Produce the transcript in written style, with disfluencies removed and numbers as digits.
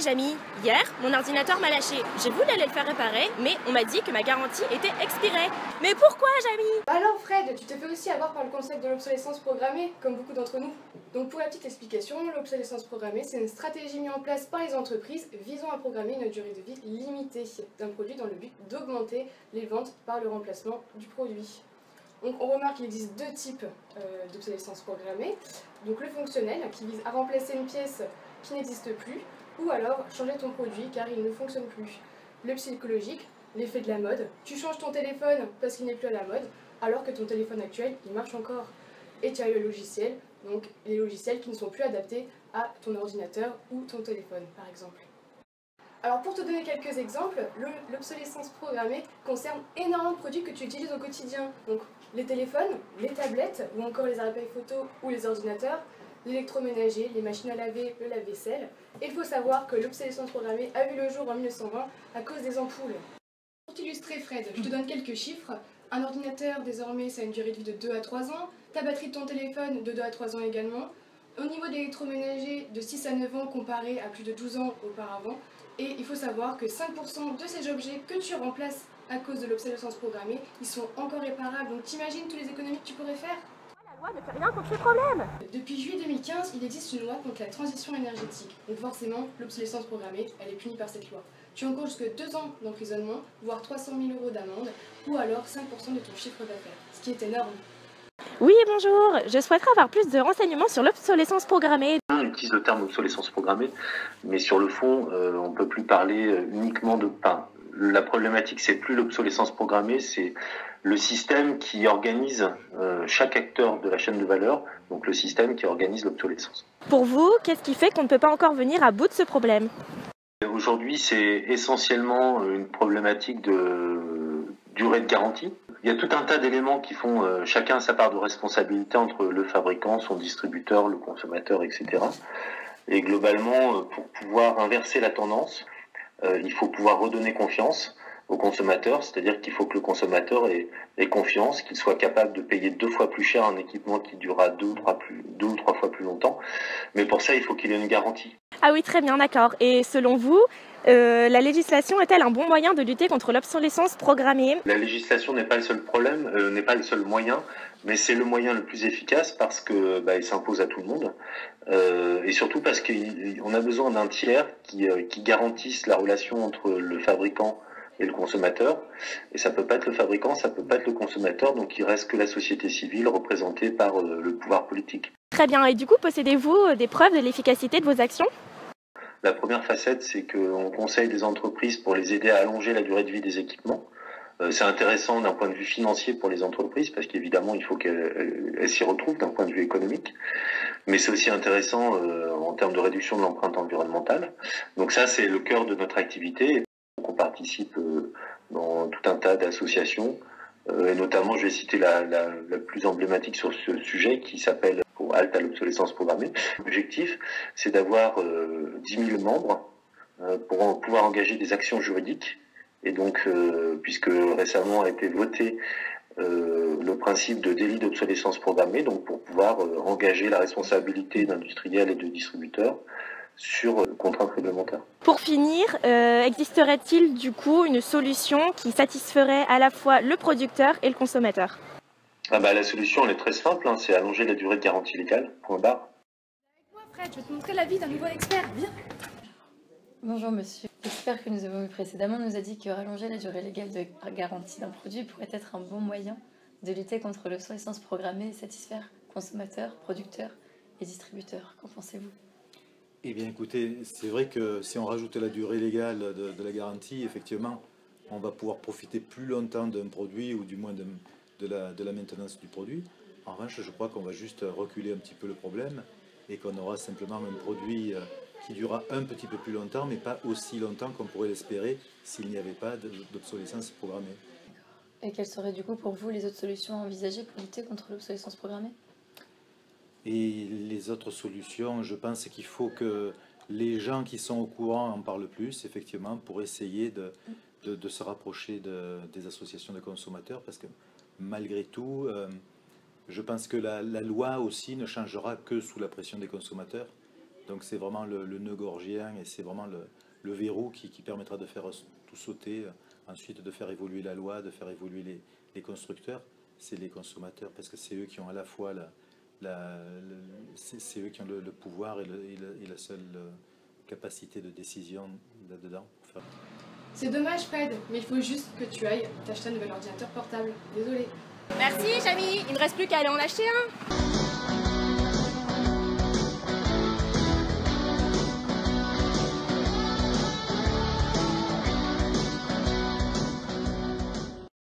Jamy, hier, mon ordinateur m'a lâché. J'ai voulu aller le faire réparer, mais on m'a dit que ma garantie était expirée. Mais pourquoi, Jamy? Alors Fred, tu te fais aussi avoir par le concept de l'obsolescence programmée, comme beaucoup d'entre nous. Donc pour la petite explication, l'obsolescence programmée, c'est une stratégie mise en place par les entreprises visant à programmer une durée de vie limitée d'un produit dans le but d'augmenter les ventes par le remplacement du produit. Donc on remarque qu'il existe deux types d'obsolescence programmée. Donc le fonctionnel, qui vise à remplacer une pièce qui n'existe plus, ou alors changer ton produit car il ne fonctionne plus. Le psychologique, l'effet de la mode, tu changes ton téléphone parce qu'il n'est plus à la mode, alors que ton téléphone actuel, il marche encore. Et tu as le logiciel, donc les logiciels qui ne sont plus adaptés à ton ordinateur ou ton téléphone, par exemple. Alors pour te donner quelques exemples, l'obsolescence programmée concerne énormément de produits que tu utilises au quotidien. Donc les téléphones, les tablettes, ou encore les appareils photo ou les ordinateurs, l'électroménager, les machines à laver, le lave-vaisselle. Et il faut savoir que l'obsolescence programmée a vu le jour en 1920 à cause des ampoules. Pour t'illustrer Fred, je te donne quelques chiffres. Un ordinateur désormais ça a une durée de vie de 2 à 3 ans, ta batterie de ton téléphone de 2 à 3 ans également. Au niveau de l'électroménager, de 6 à 9 ans comparé à plus de 12 ans auparavant. Et il faut savoir que 5% de ces objets que tu remplaces à cause de l'obsolescence programmée, ils sont encore réparables. Donc t'imagines toutes les économies que tu pourrais faire? La loi ne fait rien contre ces problèmes. Depuis juillet 2015, il existe une loi contre la transition énergétique. Donc forcément, l'obsolescence programmée, elle est punie par cette loi. Tu encours jusque 2 ans d'emprisonnement, voire 300 000 € d'amende, ou alors 5% de ton chiffre d'affaires, ce qui est énorme. Oui, bonjour. Je souhaiterais avoir plus de renseignements sur l'obsolescence programmée. On utilise le terme obsolescence programmée, mais sur le fond, on ne peut plus parler uniquement de pain. La problématique, c'est plus l'obsolescence programmée, c'est le système qui organise chaque acteur de la chaîne de valeur, donc le système qui organise l'obsolescence. Pour vous, qu'est-ce qui fait qu'on ne peut pas encore venir à bout de ce problème? Aujourd'hui, c'est essentiellement une problématique de durée de garantie. Il y a tout un tas d'éléments qui font chacun sa part de responsabilité entre le fabricant, son distributeur, le consommateur, etc. Et globalement, pour pouvoir inverser la tendance, il faut pouvoir redonner confiance au consommateur, c'est-à-dire qu'il faut que le consommateur ait confiance, qu'il soit capable de payer 2 fois plus cher un équipement qui durera 2 ou 3 fois plus longtemps. Mais pour ça, il faut qu'il ait une garantie. Ah oui, très bien, d'accord. Et selon vous, la législation est-elle un bon moyen de lutter contre l'obsolescence programmée? La législation n'est pas le seul problème, n'est pas le seul moyen, mais c'est le moyen le plus efficace parce que il s'impose à tout le monde, et surtout parce qu'on a besoin d'un tiers qui garantisse la relation entre le fabricant et le consommateur, et ça peut pas être le fabricant, ça peut pas être le consommateur, donc il reste que la société civile représentée par le pouvoir politique. Très bien, et du coup, possédez-vous des preuves de l'efficacité de vos actions? La première facette, c'est qu'on conseille des entreprises pour les aider à allonger la durée de vie des équipements. C'est intéressant d'un point de vue financier pour les entreprises, parce qu'évidemment, il faut qu'elles s'y retrouvent d'un point de vue économique. Mais c'est aussi intéressant en termes de réduction de l'empreinte environnementale. Donc ça, c'est le cœur de notre activité. On participe dans tout un tas d'associations, et notamment, je vais citer la plus emblématique sur ce sujet, qui s'appelle Halte à l'obsolescence programmée. L'objectif, c'est d'avoir 10 000 membres pour pouvoir engager des actions juridiques. Et donc, puisque récemment a été voté le principe de délit d'obsolescence programmée, donc pour pouvoir engager la responsabilité d'industriels et de distributeurs sur contraintes réglementaires. Pour finir, existerait-il du coup une solution qui satisferait à la fois le producteur et le consommateur? La solution, elle est très simple, c'est allonger la durée de garantie légale, point barre. Avec moi Fred, je vais te montrer la vie d'un nouveau expert, viens. Bonjour monsieur. L'expert que nous avons eu précédemment nous a dit que rallonger la durée légale de garantie d'un produit pourrait être un bon moyen de lutter contre l'obsolescence programmée et satisfaire consommateurs, producteurs et distributeurs. Qu'en pensez-vous? Eh bien écoutez, c'est vrai que si on rajoute la durée légale de la garantie, effectivement, on va pouvoir profiter plus longtemps d'un produit ou du moins de la maintenance du produit. En revanche, je crois qu'on va juste reculer un petit peu le problème et qu'on aura simplement un produit qui durera un petit peu plus longtemps, mais pas aussi longtemps qu'on pourrait l'espérer s'il n'y avait pas d'obsolescence programmée. Et quelles seraient du coup pour vous les autres solutions à envisager pour lutter contre l'obsolescence programmée? Et les autres solutions, je pense qu'il faut que les gens qui sont au courant en parlent plus, effectivement, pour essayer de se rapprocher des associations de consommateurs, parce que malgré tout, je pense que la loi aussi ne changera que sous la pression des consommateurs. Donc c'est vraiment le nœud gorgien et c'est vraiment le verrou qui permettra de faire tout sauter, ensuite de faire évoluer la loi, de faire évoluer les constructeurs. C'est les consommateurs, parce que c'est eux qui ont à la fois c'est eux qui ont le pouvoir et la seule capacité de décision là-dedans. C'est dommage Fred, mais il faut juste que tu ailles t'acheter un nouvel ordinateur portable. Désolé. Merci, Jamie. Il ne reste plus qu'à aller en acheter un.